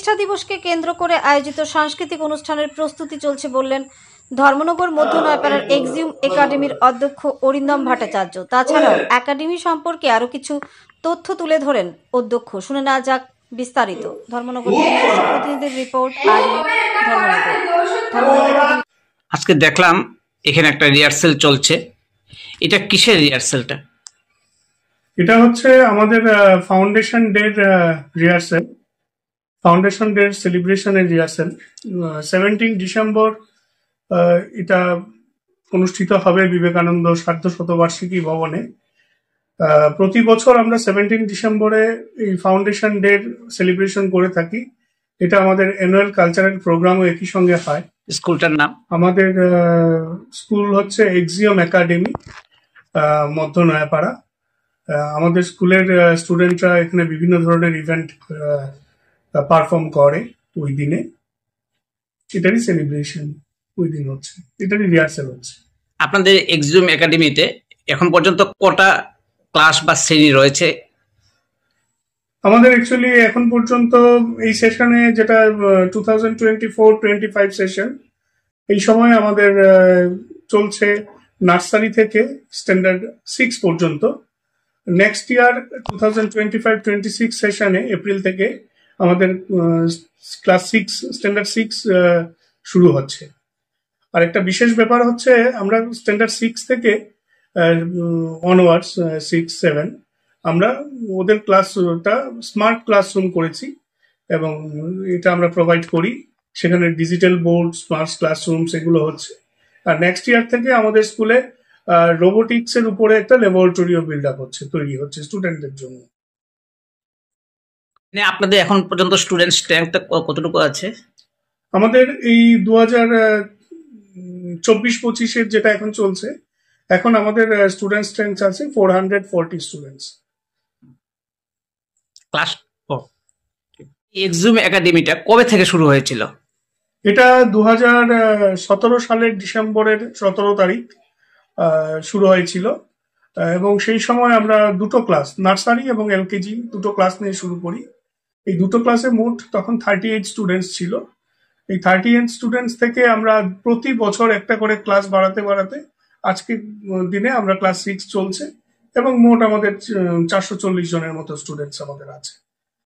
প্রতিষ্ঠা দিবসকে কেন্দ্র করে আয়োজিত সাংস্কৃতিক অনুষ্ঠানের প্রস্তুতি চলছে বললেন ধর্মনগর মধ্য নয়পাড়ার এক্সিউম একাডেমির অধ্যক্ষ অরিন্দম ভট্টাচার্য। তাছাড়াও একাডেমি সম্পর্কে আরো কিছু তথ্য তুলে ধরেন অধ্যক্ষ। শুনে নেওয়া যাক বিস্তারিত। ধর্মনগর প্রতিনিধির রিপোর্ট। আজকে দেখলাম এখানে একটা রিহার্সেল চলছে, এটা কিসের রিহার্সেলটা? এটা হচ্ছে আমাদের foundation day rehearsal, foundation day সেলিব্রেশনের রিহার্সেল। 17 ডিসেম্বর এটা অনুষ্ঠিত হবে বিবেকানন্দ সার্ধশতবার্ষিকী ভবনে। প্রতি বছর আমরা 17 ডিসেম্বরে এই ফাউন্ডেশন ডে সেলিব্রেশন করে থাকি। এটা আমাদের অ্যানুয়াল কালচারাল প্রোগ্রামও একই সঙ্গে হয়। স্কুলটার নাম? আমাদের স্কুল হচ্ছে এক্সিউম একাডেমি, মধ্য নয়াপাড়া। আমাদের স্কুলের স্টুডেন্টরা এখানে বিভিন্ন ধরনের ইভেন্ট পারফর্ম করে ওই দিনে। এটারই সেলিব্রেশন ওই দিন হচ্ছে, এটারই রিহার্সেল হচ্ছে। আপনাদের এক্সিউম একাডেমিতে এখন পর্যন্ত কটা ক্লাস বা শ্রেণী রয়েছে? আমাদের অ্যাকচুয়ালি এখন পর্যন্ত এই সেশনে, যেটা 2024-25 সেশন, এই সময় আমাদের চলছে নার্সারি থেকে স্ট্যান্ডার্ড 6 পর্যন্ত। নেক্সট ইয়ার 2025-26 সেশনে এপ্রিল থেকে আমাদের ক্লাস 6 স্ট্যান্ডার্ড 6 শুরু হচ্ছে। আর একটা বিশেষ ব্যাপার হচ্ছে, আমরা স্ট্যান্ডার্ড 6 থেকে অনওয়ার্ডস 6-7 আমরা ওদের ক্লাসটা স্মার্ট ক্লাসরুম করেছি এবং এটা আমরা প্রোভাইড করি। সেখানে ডিজিটাল বোর্ড, স্মার্ট ক্লাসরুম এগুলো হচ্ছে। আর নেক্সট ইয়ার থেকে আমাদের স্কুলে রোবোটিক্স এর উপরে একটা ল্যাবরেটরিও বিল্ড আপ হচ্ছে, তৈরি হচ্ছে স্টুডেন্টদের জন্য। আপনাদের এখন পর্যন্ত স্টুডেন্ট স্ট্রেংথ কতটুকু আছে? আমাদের এই 2024-25 যেটা এখন চলছে, এখন আমাদের স্টুডেন্ট স্ট্রেংথ আছে 440 স্টুডেন্টস। ক্লাস এক্সিউম একাডেমিটা কবে থেকে শুরু হয়েছিল? এটা 2017 সালের ডিসেম্বরের 17 তারিখ শুরু হয়েছিল এবং সেই সময় আমরা দুটো ক্লাস, নার্সারি এবং এলকেজি দুটো ক্লাস নিয়ে শুরু করি। এই দুটো ক্লাসে মোট তখন 38 স্টুডেন্টস ছিল। এই 38 স্টুডেন্টস থেকে আমরা প্রতি বছর একটা করে ক্লাস বাড়াতে বাড়াতে আজকের দিনে আমরা ক্লাস 6 চলছে এবং মোট আমাদের 440 জনের মতো স্টুডেন্টস আমাদের আছে।